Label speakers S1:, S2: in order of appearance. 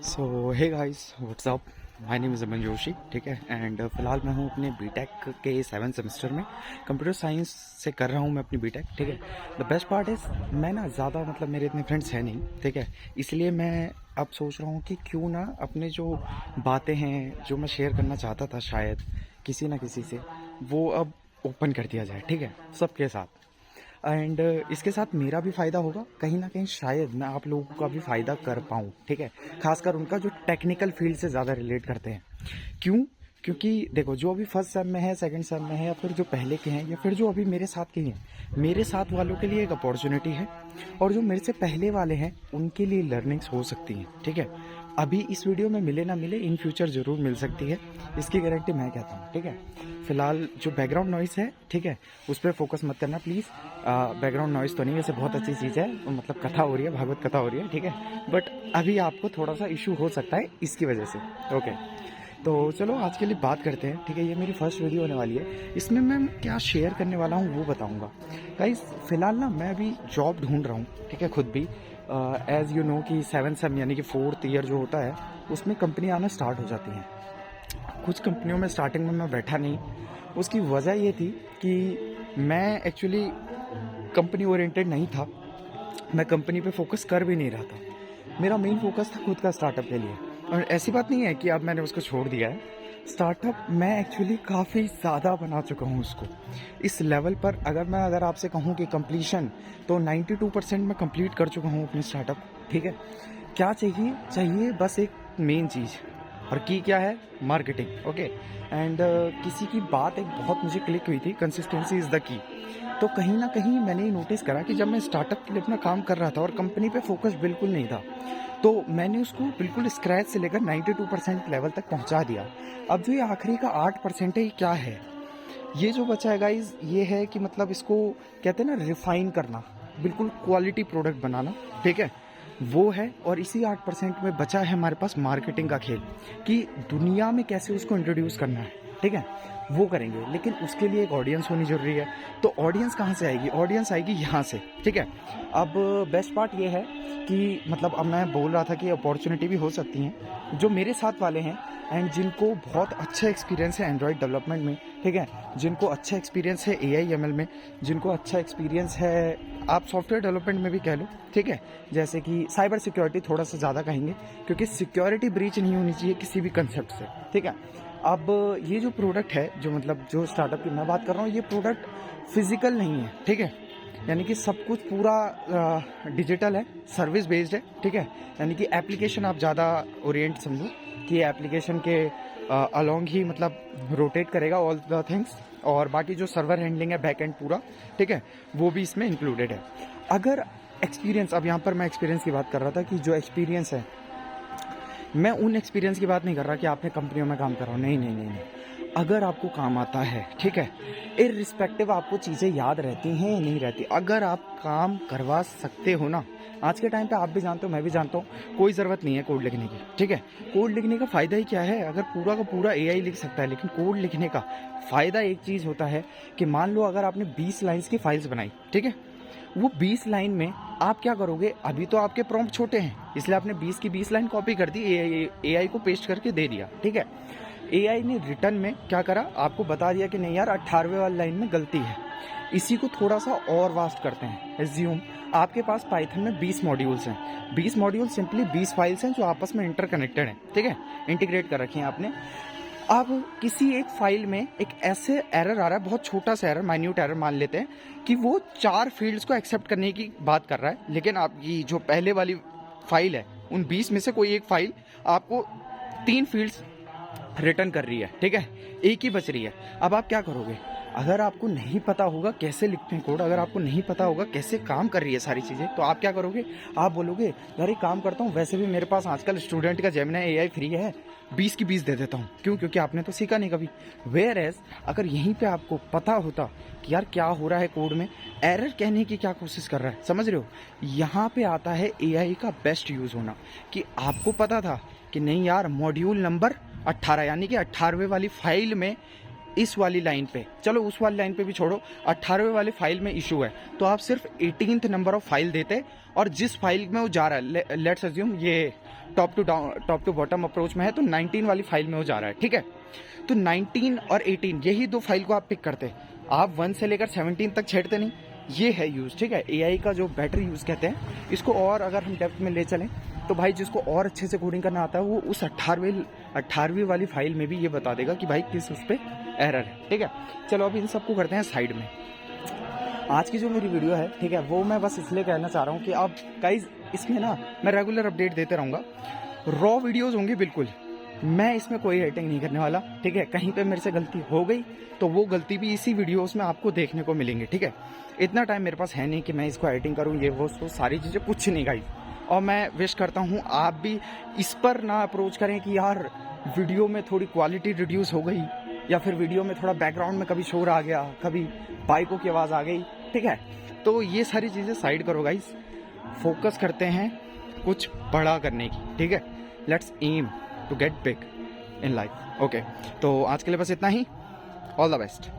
S1: So hey guys what's up, my name is Aman Joshi. ठीक है, and फिलहाल मैं हूँ अपने बीटेक के 7th सेमेस्टर में। कंप्यूटर साइंस से कर रहा हूँ मैं अपनी बीटेक। ठीक है, द बेस्ट पार्ट इज़ मैं ना ज़्यादा मतलब मेरे इतने फ्रेंड्स हैं नहीं। ठीक है, इसलिए मैं अब सोच रहा हूँ कि क्यों ना अपने जो बातें हैं जो मैं शेयर करना चाहता था शायद किसी ना किसी से, वो अब ओपन कर दिया जाए। ठीक है, सबके साथ। एंड इसके साथ मेरा भी फ़ायदा होगा, कहीं ना कहीं शायद मैं आप लोगों का भी फ़ायदा कर पाऊँ। ठीक है, खासकर उनका जो टेक्निकल फील्ड से ज़्यादा रिलेट करते हैं। क्यों? क्योंकि देखो, जो अभी फर्स्ट सेम में है, सेकंड सेम में है, या फिर जो पहले के हैं, या फिर जो अभी मेरे साथ के हैं, मेरे साथ वालों के लिए एक अपॉर्चुनिटी है, और जो मेरे से पहले वाले हैं उनके लिए लर्निंग्स हो सकती हैं। ठीक है, अभी इस वीडियो में मिले ना मिले, इन फ्यूचर ज़रूर मिल सकती है, इसकी गारंटी मैं कहता हूँ। ठीक है, फिलहाल जो बैकग्राउंड नॉइस है, ठीक है, उस पर फोकस मत करना प्लीज़। बैकग्राउंड नॉइस तो नहीं, वैसे बहुत अच्छी चीज़ है, मतलब कथा हो रही है, भागवत कथा हो रही है। ठीक है, बट अभी आपको थोड़ा सा इशू हो सकता है इसकी वजह से। ओके, तो चलो आज के लिए बात करते हैं। ठीक है, ये मेरी फर्स्ट वीडियो होने वाली है, इसमें मैं क्या शेयर करने वाला हूँ वो बताऊँगा। गाइस फिलहाल ना मैं अभी जॉब ढूंढ रहा हूँ। ठीक है, खुद भी एज़ यू नो कि 7th सेम यानी कि 4th ईयर जो होता है, उसमें कंपनी आना स्टार्ट हो जाती हैं। कुछ कंपनियों में स्टार्टिंग में मैं बैठा नहीं, उसकी वजह ये थी कि मैं एक्चुअली कंपनी ओरिएंटेड नहीं था, मैं कंपनी पे फोकस कर भी नहीं रहा था। मेरा मेन फोकस था खुद का स्टार्टअप के लिए। और ऐसी बात नहीं है कि अब मैंने उसको छोड़ दिया है। स्टार्टअप मैं एक्चुअली काफ़ी ज़्यादा बना चुका हूँ उसको। इस लेवल पर अगर आपसे कहूँ कि कंप्लीशन, तो 92% मैं कंप्लीट कर चुका हूँ अपनी स्टार्टअप। ठीक है, क्या चाहिए बस एक मेन चीज़, और की क्या है? मार्केटिंग। ओके, एंड किसी की बात एक बहुत मुझे क्लिक हुई थी, कंसिस्टेंसी इज़ द की। तो कहीं ना कहीं मैंने ये नोटिस करा कि जब मैं स्टार्टअप के लिए अपना काम कर रहा था और कंपनी पे फोकस बिल्कुल नहीं था, तो मैंने उसको बिल्कुल स्क्रैच से लेकर 92% लेवल तक पहुंचा दिया। अब जो ये आखिरी का 8% है, ये क्या है? ये जो बचा है गाइज, ये है कि मतलब इसको कहते हैं ना, रिफाइन करना, बिल्कुल क्वालिटी प्रोडक्ट बनाना। ठीक है, वो है। और इसी 8% में बचा है हमारे पास मार्केटिंग का खेल, कि दुनिया में कैसे उसको इंट्रोड्यूस करना है। ठीक है, वो करेंगे, लेकिन उसके लिए एक ऑडियंस होनी जरूरी है। तो ऑडियंस कहाँ से आएगी? ऑडियंस आएगी यहाँ से। ठीक है, अब बेस्ट पार्ट ये है कि मतलब अब मैं बोल रहा था कि अपॉर्चुनिटी भी हो सकती हैं जो मेरे साथ वाले हैं, एंड जिनको बहुत अच्छा एक्सपीरियंस है एंड्रॉयड डेवलपमेंट में। ठीक है, जिनको अच्छा एक्सपीरियंस है AI/ML में, जिनको अच्छा एक्सपीरियंस है आप सॉफ्टवेयर डेवलपमेंट में भी कह लो। ठीक है, जैसे कि साइबर सिक्योरिटी थोड़ा सा ज़्यादा कहेंगे, क्योंकि सिक्योरिटी ब्रीच नहीं होनी चाहिए किसी भी कंसेप्ट से। ठीक है, अब ये जो प्रोडक्ट है, जो मतलब जो स्टार्टअप की मैं बात कर रहा हूँ, ये प्रोडक्ट फिजिकल नहीं है। ठीक है, यानी कि सब कुछ पूरा डिजिटल है, सर्विस बेस्ड है। ठीक है, यानी कि एप्लीकेशन आप ज़्यादा ओरिएंट समझो कि एप्लीकेशन के अलोंग ही मतलब रोटेट करेगा ऑल द थिंग्स, और बाकी जो सर्वर हैंडलिंग है, बैक एंड पूरा, ठीक है, वो भी इसमें इंक्लूडेड है। अगर एक्सपीरियंस, अब यहाँ पर मैं एक्सपीरियंस की बात कर रहा था कि जो एक्सपीरियंस है, मैं उन एक्सपीरियंस की बात नहीं कर रहा कि आपने कंपनियों में काम करा हो, नहीं नहीं नहीं नहीं। अगर आपको काम आता है, ठीक है, इररिस्पेक्टिव आपको चीज़ें याद रहती हैं या नहीं रहती, अगर आप काम करवा सकते हो ना, आज के टाइम पे आप भी जानते हो, मैं भी जानता हूँ, कोई ज़रूरत नहीं है कोड लिखने की। ठीक है, कोड लिखने का फ़ायदा ही क्या है? अगर पूरा का पूरा AI लिख सकता है, लेकिन कोड लिखने का फ़ायदा एक चीज़ होता है कि मान लो अगर आपने 20 लाइन्स की फाइल्स बनाई, ठीक है, वो 20 लाइन में आप क्या करोगे? अभी तो आपके प्रॉम्प्ट छोटे हैं, इसलिए आपने 20 की 20 लाइन कॉपी कर दी, AI को पेस्ट करके दे दिया। ठीक है, AI ने रिटर्न में क्या करा? आपको बता दिया कि नहीं यार, 18वें वाली लाइन में गलती है। इसी को थोड़ा सा और वास्ट करते हैं। एज्यूम आपके पास पाइथन में 20 मॉड्यूल्स हैं। 20 मॉड्यूल सिंपली 20 फाइल्स हैं जो आपस में इंटरकनेक्टेड हैं। ठीक है, इंटीग्रेट कर रखे हैं आपने। अब किसी एक फाइल में एक ऐसे एरर आ रहा है, बहुत छोटा सा एरर, माइन्यूट एरर मान लेते हैं, कि वो 4 फील्ड्स को एक्सेप्ट करने की बात कर रहा है, लेकिन आपकी जो पहले वाली फाइल है, उन 20 में से कोई एक फाइल आपको 3 फील्ड्स रिटर्न कर रही है। ठीक है, एक ही बच रही है। अब आप क्या करोगे? अगर आपको नहीं पता होगा कैसे लिखते हैं कोड, अगर आपको नहीं पता होगा कैसे काम कर रही है सारी चीज़ें, तो आप क्या करोगे? आप बोलोगे यार एक काम करता हूँ, वैसे भी मेरे पास आजकल स्टूडेंट का जेमिनी AI फ्री है, 20 की 20 दे देता हूँ। क्यों? क्योंकि आपने तो सीखा नहीं कभी। वेयर एज अगर यहीं पे आपको पता होता कि यार क्या हो रहा है कोड में, एरर कहने की क्या कोशिश कर रहा है, समझ रहे हो? यहाँ पे आता है AI का बेस्ट यूज़ होना, कि आपको पता था कि नहीं यार, मॉड्यूल नंबर 18 यानी कि 18वें वाली फाइल में इस वाली लाइन पे, चलो उस वाली लाइन पे भी छोड़ो, 18वें वाले फाइल में इशू है तो आप सिर्फ 18th नंबर ऑफ फाइल देते और जिस फाइल में वो जा रहा है, लेट्स अज्यूम ये टॉप टू बॉटम अप्रोच में है तो 19 वाली फाइल में वो जा रहा है, ठीक है। तो 19 और 18 यही दो फाइल को आप पिक करते, आप 1 से लेकर 17 तक छेड़ते नहीं। ये है यूज, ठीक है। एआई का जो बेटर यूज कहते हैं इसको, और अगर हम डेप्थ में ले चलें तो भाई जिसको और अच्छे से कोडिंग करना आता है वो उस 18वीं वाली फाइल में भी ये बता देगा कि भाई किस उस पर एरर है, ठीक है। चलो अब इन सबको करते हैं साइड में। आज की जो मेरी वीडियो है, ठीक है, वो मैं बस इसलिए कहना चाह रहा हूँ कि आप गाइज इसमें ना मैं रेगुलर अपडेट देते रहूँगा। रॉ वीडियोज़ होंगी बिल्कुल, मैं इसमें कोई एडिटिंग नहीं करने वाला, ठीक है। कहीं पे मेरे से गलती हो गई तो वो गलती भी इसी वीडियोस में आपको देखने को मिलेंगे, ठीक है। इतना टाइम मेरे पास है नहीं कि मैं इसको एडिटिंग करूँ, ये वो सारी चीज़ें कुछ नहीं गाइस। और मैं विश करता हूँ आप भी इस पर ना अप्रोच करें कि यार वीडियो में थोड़ी क्वालिटी रिड्यूस हो गई या फिर वीडियो में थोड़ा बैकग्राउंड में कभी शोर आ गया, कभी बाइकों की आवाज़ आ गई, ठीक है। तो ये सारी चीज़ें साइड करो गाइस, फोकस करते हैं कुछ बड़ा करने की, ठीक है। Let's aim to get big in life, okay. तो आज के लिए बस इतना ही, ऑल द बेस्ट।